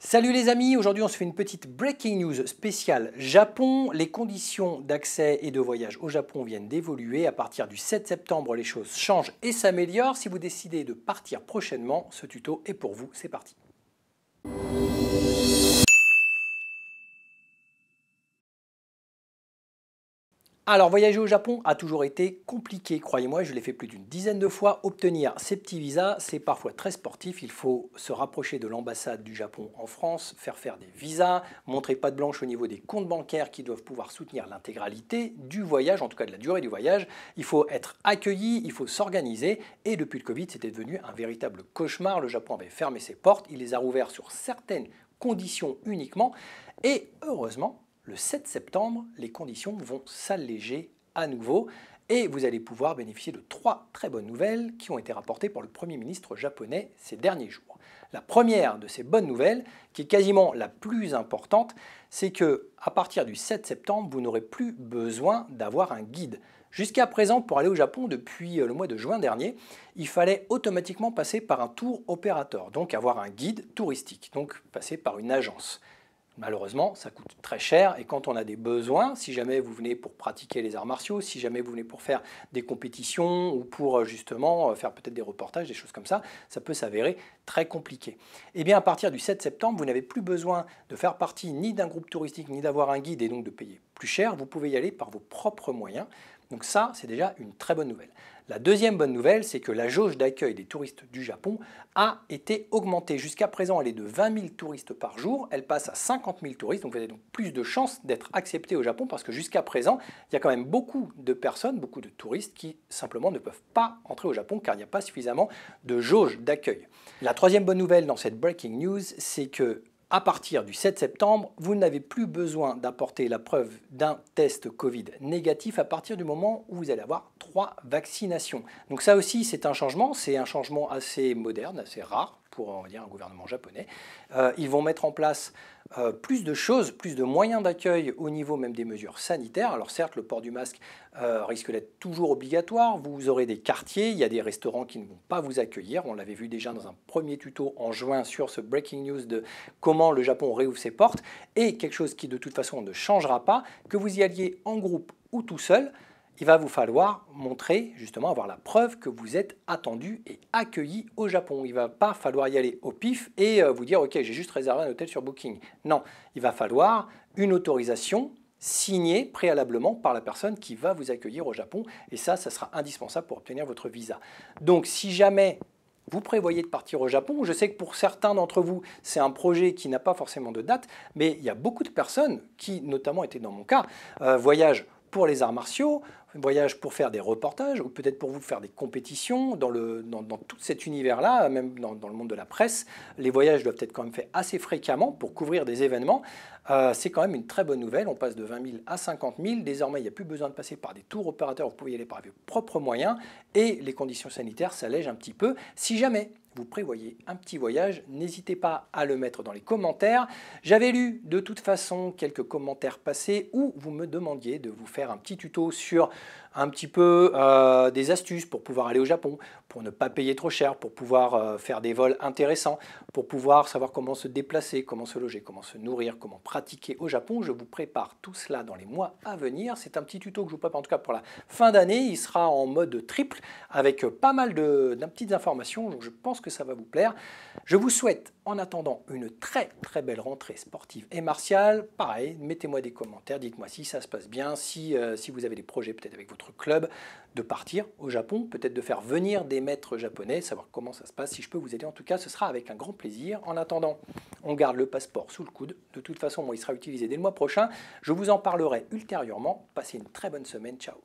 Salut les amis, aujourd'hui on se fait une petite breaking news spéciale Japon. Les conditions d'accès et de voyage au Japon viennent d'évoluer. À partir du 7 septembre, les choses changent et s'améliorent. Si vous décidez de partir prochainement, ce tuto est pour vous. C'est parti. Alors, voyager au Japon a toujours été compliqué, croyez-moi, je l'ai fait plus d'une dizaine de fois. Obtenir ces petits visas, c'est parfois très sportif. Il faut se rapprocher de l'ambassade du Japon en France, faire des visas, montrer patte blanche au niveau des comptes bancaires qui doivent pouvoir soutenir l'intégralité du voyage, en tout cas de la durée du voyage. Il faut être accueilli, il faut s'organiser. Et depuis le Covid, c'était devenu un véritable cauchemar. Le Japon avait fermé ses portes, il les a rouvertes sur certaines conditions uniquement. Et heureusement, le 7 septembre, les conditions vont s'alléger à nouveau et vous allez pouvoir bénéficier de 3 très bonnes nouvelles qui ont été rapportées par le Premier ministre japonais ces derniers jours. La première de ces bonnes nouvelles, qui est quasiment la plus importante, c'est que à partir du 7 septembre, vous n'aurez plus besoin d'avoir un guide. Jusqu'à présent, pour aller au Japon, depuis le mois de juin dernier, il fallait automatiquement passer par un tour opérateur, donc avoir un guide touristique, donc passer par une agence. Malheureusement, ça coûte très cher et quand on a des besoins, si jamais vous venez pour pratiquer les arts martiaux, si jamais vous venez pour faire des compétitions ou pour justement faire peut-être des reportages, des choses comme ça peut s'avérer très compliqué. Et bien à partir du 7 septembre, vous n'avez plus besoin de faire partie ni d'un groupe touristique ni d'avoir un guide et donc de payer plus cher. Vous pouvez y aller par vos propres moyens. Donc ça, c'est déjà une très bonne nouvelle. La deuxième bonne nouvelle, c'est que la jauge d'accueil des touristes du Japon a été augmentée. Jusqu'à présent, elle est de 20 000 touristes par jour. Elle passe à 50 000 touristes. Donc vous avez donc plus de chances d'être accepté au Japon parce que jusqu'à présent, il y a quand même beaucoup de personnes, beaucoup de touristes qui simplement ne peuvent pas entrer au Japon car il n'y a pas suffisamment de jauge d'accueil. La troisième bonne nouvelle dans cette breaking news, c'est que à partir du 7 septembre, vous n'avez plus besoin d'apporter la preuve d'un test Covid négatif à partir du moment où vous allez avoir 3 vaccinations. Donc ça aussi, c'est un changement assez moderne, assez rare pour on va dire, un gouvernement japonais. Ils vont mettre en place plus de choses, plus de moyens d'accueil au niveau même des mesures sanitaires. Alors certes, le port du masque risque d'être toujours obligatoire. Vous aurez des quartiers, il y a des restaurants qui ne vont pas vous accueillir. On l'avait vu déjà dans un premier tuto en juin sur ce breaking news de comment le Japon réouvre ses portes. Et quelque chose qui de toute façon ne changera pas, que vous y alliez en groupe ou tout seul, il va vous falloir montrer, justement, avoir la preuve que vous êtes attendu et accueilli au Japon. Il ne va pas falloir y aller au pif et vous dire « Ok, j'ai juste réservé un hôtel sur Booking ». Non, il va falloir une autorisation signée préalablement par la personne qui va vous accueillir au Japon. Et ça sera indispensable pour obtenir votre visa. Donc, si jamais vous prévoyez de partir au Japon, je sais que pour certains d'entre vous, c'est un projet qui n'a pas forcément de date, mais il y a beaucoup de personnes qui, notamment étaient dans mon cas, voyagent pour les arts martiaux, voyage pour faire des reportages ou peut-être pour vous faire des compétitions dans tout cet univers-là, même dans le monde de la presse. Les voyages doivent être quand même faits assez fréquemment pour couvrir des événements. C'est quand même une très bonne nouvelle. On passe de 20 000 à 50 000. Désormais, il n'y a plus besoin de passer par des tours opérateurs. Vous pouvez y aller par vos propres moyens et les conditions sanitaires s'allègent un petit peu. Si jamais vous prévoyez un petit voyage, n'hésitez pas à le mettre dans les commentaires. J'avais lu de toute façon quelques commentaires passés où vous me demandiez de vous faire un petit tuto sur un petit peu des astuces pour pouvoir aller au Japon, pour ne pas payer trop cher, pour pouvoir faire des vols intéressants, pour pouvoir savoir comment se déplacer, comment se loger, comment se nourrir, comment pratiquer au Japon. Je vous prépare tout cela dans les mois à venir. C'est un petit tuto que je vous prépare en tout cas pour la fin d'année. Il sera en mode triple avec pas mal de petites informations. Donc je pense que ça va vous plaire. Je vous souhaite en attendant une très très belle rentrée sportive et martiale. Pareil, mettez-moi des commentaires, dites-moi si ça se passe bien, si vous avez des projets peut-être avec votre club de partir au Japon, peut-être de faire venir des maîtres japonais, savoir comment ça se passe. Si je peux vous aider en tout cas, ce sera avec un grand plaisir. En attendant, on garde le passeport sous le coude. De toute façon, il sera utilisé dès le mois prochain. Je vous en parlerai ultérieurement. Passez une très bonne semaine. Ciao.